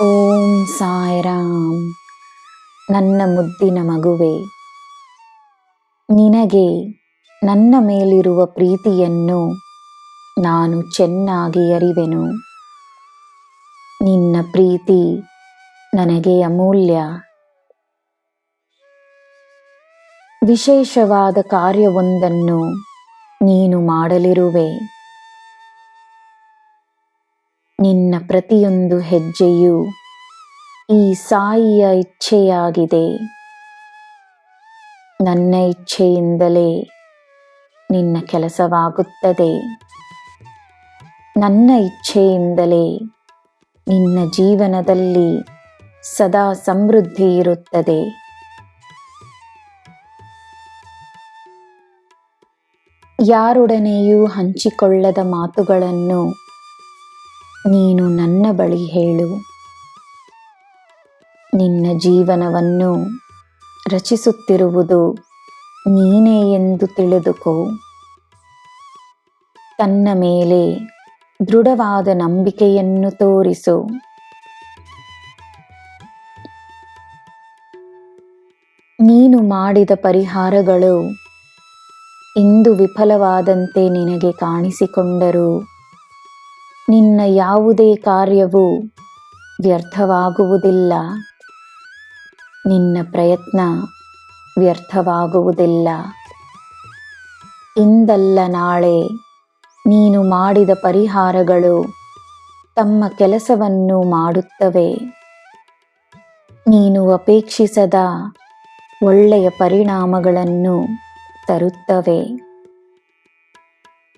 ಓಂ ಸಾಯಿರಾಮ್. ನನ್ನ ಮುದ್ದಿನ ಮಗುವೆ, ನಿನಗೆ ನನ್ನ ಮೇಲಿರುವ ಪ್ರೀತಿಯನ್ನು ನಾನು ಚೆನ್ನಾಗಿ ಅರಿವೆನು. ನಿನ್ನ ಪ್ರೀತಿ ನನಗೆ ಅಮೂಲ್ಯ. ವಿಶೇಷವಾದ ಕಾರ್ಯವೊಂದನ್ನು ನೀನು ಮಾಡಲಿರುವೆ. ನಿನ್ನ ಪ್ರತಿಯೊಂದು ಹೆಜ್ಜೆಯೂ ಈ ಸಾಯಿಯ ಇಚ್ಛೆಯಾಗಿದೆ. ನನ್ನ ಇಚ್ಛೆಯಿಂದಲೇ ನಿನ್ನ ಕೆಲಸವಾಗುತ್ತದೆ. ನನ್ನ ಇಚ್ಛೆಯಿಂದಲೇ ನಿನ್ನ ಜೀವನದಲ್ಲಿ ಸದಾ ಸಮೃದ್ಧಿ ಇರುತ್ತದೆ. ಯಾರೊಡನೆಯೂ ಹಂಚಿಕೊಳ್ಳದ ಮಾತುಗಳನ್ನು ನೀನು ನನ್ನ ಬಳಿ ಹೇಳು. ನಿನ್ನ ಜೀವನವನ್ನು ರಚಿಸುತ್ತಿರುವುದು ನೀನೇ ಎಂದು ತಿಳಿದುಕೋ. ತನ್ನ ಮೇಲೆ ದೃಢವಾದ ನಂಬಿಕೆಯನ್ನು ತೋರಿಸು. ನೀನು ಮಾಡಿದ ಪರಿಹಾರಗಳು ಇಂದು ವಿಫಲವಾದಂತೆ ನಿನಗೆ ಕಾಣಿಸಿಕೊಂಡರೂ ನಿನ್ನ ಯಾವುದೇ ಕಾರ್ಯವೂ ವ್ಯರ್ಥವಾಗುವುದಿಲ್ಲ. ನಿನ್ನ ಪ್ರಯತ್ನ ವ್ಯರ್ಥವಾಗುವುದಿಲ್ಲ. ಇಂದಲ್ಲ ನಾಳೆ ನೀನು ಮಾಡಿದ ಪರಿಹಾರಗಳು ತಮ್ಮ ಕೆಲಸವನ್ನು ಮಾಡುತ್ತವೆ. ನೀನು ಅಪೇಕ್ಷಿಸದ ಒಳ್ಳೆಯ ಪರಿಣಾಮಗಳನ್ನು ತರುತ್ತವೆ.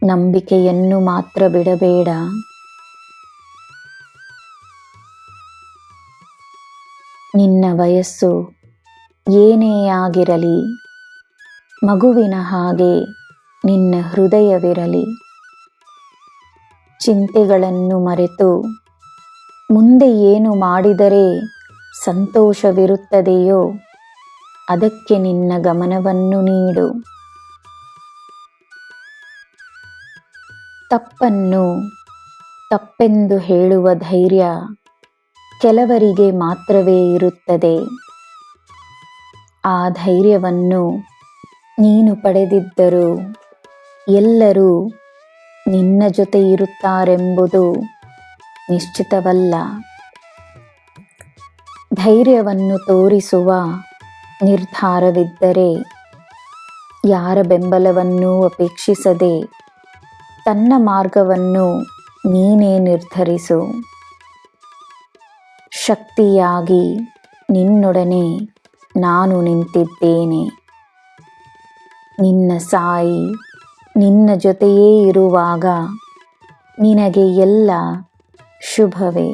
ನಂಬಿಕೆಯನ್ನು ಮಾತ್ರ ಬಿಡಬೇಡ. ನಿನ್ನ ವಯಸ್ಸು ಏನೇ ಆಗಿರಲಿ, ಮಗುವಿನ ಹಾಗೆ ನಿನ್ನ ಹೃದಯವಿರಲಿ. ಚಿಂತೆಗಳನ್ನು ಮರೆತು ಮುಂದೆ ಏನು ಮಾಡಿದರೆ ಸಂತೋಷವಿರುತ್ತದೆಯೋ ಅದಕ್ಕೆ ನಿನ್ನ ಗಮನವನ್ನು ನೀಡು. ತಪ್ಪನ್ನು ತಪ್ಪೆಂದು ಹೇಳುವ ಧೈರ್ಯ ಕೆಲವರಿಗೆ ಮಾತ್ರವೇ ಇರುತ್ತದೆ. ಆ ಧೈರ್ಯವನ್ನು ನೀನು ಪಡೆದಿದ್ದರೂ ಎಲ್ಲರೂ ನಿನ್ನ ಜೊತೆ ಇರುತ್ತಾರೆಂಬುದು ನಿಶ್ಚಿತವಲ್ಲ. ಧೈರ್ಯವನ್ನು ತೋರಿಸುವ ನಿರ್ಧಾರವಿದ್ದರೆ ಯಾರ ಬೆಂಬಲವನ್ನೂ ಅಪೇಕ್ಷಿಸದೆ ತನ್ನ ಮಾರ್ಗವನ್ನು ನೀನೇ ನಿರ್ಧರಿಸು. ಶಕ್ತಿಯಾಗಿ ನಿನ್ನೊಡನೆ ನಾನು ನಿಂತಿದ್ದೇನೆ. ನಿನ್ನ ಸಾಯಿ ನಿನ್ನ ಜೊತೆಯೇ ಇರುವಾಗ ನಿನಗೆ ಎಲ್ಲ ಶುಭವೇ.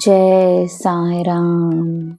ಜೈ ಸಾಯಿರಾಮ್.